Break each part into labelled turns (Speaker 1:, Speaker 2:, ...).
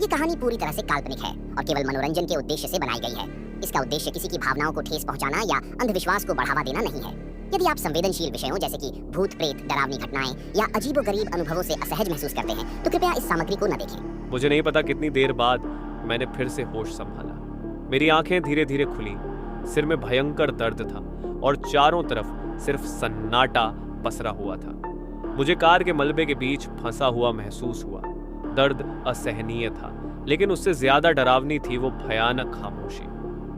Speaker 1: ये कहानी पूरी तरह से काल्पनिक है और केवल मनोरंजन के उद्देश्य से बनाई गई है। इसका उद्देश्य किसी की भावनाओं को ठेस पहुंचाना या अंधविश्वास को बढ़ावा देना नहीं है। यदि आप संवेदनशील विषयों जैसे कि भूत प्रेत, डरावनी घटनाएं या अजीबोगरीब अनुभवों से असहज महसूस करते हैं तो कृपया इस सामग्री को न देखें।
Speaker 2: मुझे नहीं पता कितनी देर बाद मैंने फिर से होश संभाला। मेरी आंखें धीरे धीरे खुली, सिर में भयंकर दर्द था और चारों तरफ सिर्फ सन्नाटा पसरा हुआ था। मुझे कार के मलबे के बीच फंसा हुआ महसूस हुआ। दर्द असहनीय था, लेकिन उससे ज्यादा डरावनी थी वो भयानक खामोशी।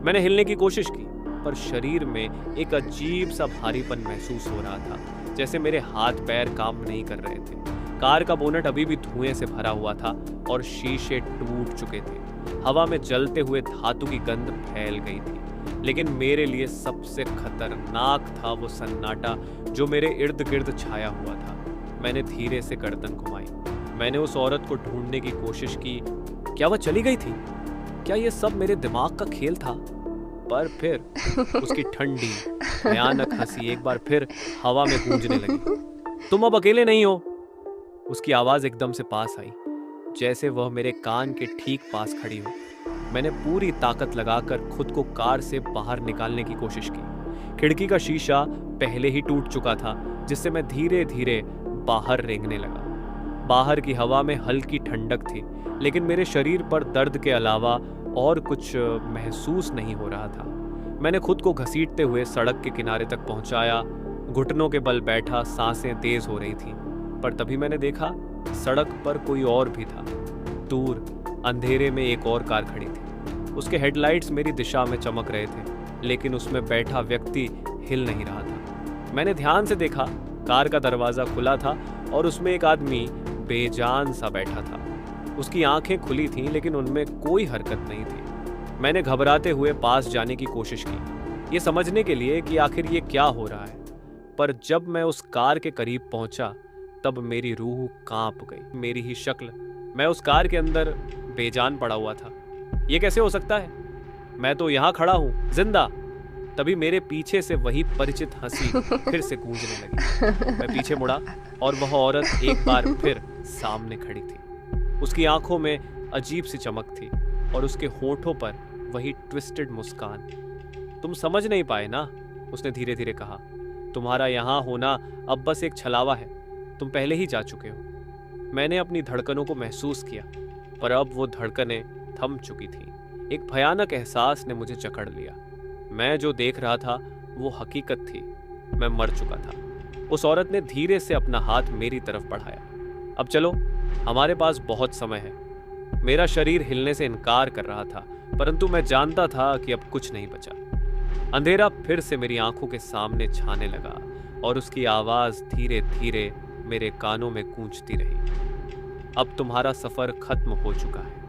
Speaker 2: मैंने हिलने की कोशिश की, पर शरीर में एक अजीब सा भारीपन महसूस हो रहा था, जैसे मेरे हाथ पैर काम नहीं कर रहे थे। कार का बोनट अभी भी धुएं से भरा हुआ था और शीशे टूट चुके थे। हवा में जलते हुए धातु की गंध फैल गई थी, लेकिन मेरे लिए सबसे खतरनाक था वो सन्नाटा जो मेरे इर्द गिर्द छाया हुआ था। मैंने धीरे से गर्दन घुमाई। मैंने उस औरत को ढूंढने की कोशिश की। क्या वह चली गई थी? क्या ये सब मेरे दिमाग का खेल था? पर फिर उसकी ठंडी भयानक हंसी एक बार फिर हवा में गूंजने लगी। तुम अब अकेले नहीं हो। उसकी आवाज एकदम से पास आई, जैसे वह मेरे कान के ठीक पास खड़ी हो। मैंने पूरी ताकत लगाकर खुद को कार से बाहर निकालने की कोशिश की। खिड़की का शीशा पहले ही टूट चुका था, जिससे मैं धीरे धीरे बाहर रेंगने लगा। बाहर की हवा में हल्की ठंडक थी, लेकिन मेरे शरीर पर दर्द के अलावा और कुछ महसूस नहीं हो रहा था। मैंने खुद को घसीटते हुए सड़क के किनारे तक पहुंचाया। घुटनों के बल बैठा, सांसें तेज हो रही थीं। पर तभी मैंने देखा सड़क पर कोई और भी था। दूर अंधेरे में एक और कार खड़ी थी। उसके हेडलाइट्स मेरी दिशा में चमक रहे थे, लेकिन उसमें बैठा व्यक्ति हिल नहीं रहा था। मैंने ध्यान से देखा, कार का दरवाजा खुला था और उसमें एक आदमी बेजान सा बैठा था। उसकी आंखें खुली थीं, लेकिन उनमें कोई हरकत नहीं थी। मैंने घबराते हुए पास जाने की कोशिश की, ये समझने के लिए कि आखिर ये क्या हो रहा है। पर जब मैं उस कार के करीब पहुंचा, तब मेरी रूह कांप गई। मेरी ही शक्ल, मैं उस कार के अंदर बेजान पड़ा हुआ था। ये कैसे हो सकता है? मैं तो यहाँ खड़ा हूँ, जिंदा। तभी मेरे पीछे से वही परिचित हंसी फिर से गूंजने लगी। मैं पीछे मुड़ा और वह औरत एक बार फिर सामने खड़ी थी। उसकी आंखों में अजीब सी चमक थी और उसके होठों पर वही ट्विस्टेड मुस्कान। तुम समझ नहीं पाए ना, उसने धीरे धीरे कहा। तुम्हारा यहाँ होना अब बस एक छलावा है। तुम पहले ही जा चुके हो। मैंने अपनी धड़कनों को महसूस किया, पर अब वो धड़कनें थम चुकी थीं। एक भयानक एहसास ने मुझे जकड़ लिया। मैं जो देख रहा था वो हकीकत थी। मैं मर चुका था। उस औरत ने धीरे से अपना हाथ मेरी तरफ बढ़ाया। अब चलो, हमारे पास बहुत समय है। मेरा शरीर हिलने से इनकार कर रहा था, परंतु मैं जानता था कि अब कुछ नहीं बचा। अंधेरा फिर से मेरी आंखों के सामने छाने लगा और उसकी आवाज धीरे धीरे मेरे कानों में गूंजती रही। अब तुम्हारा सफर खत्म हो चुका है।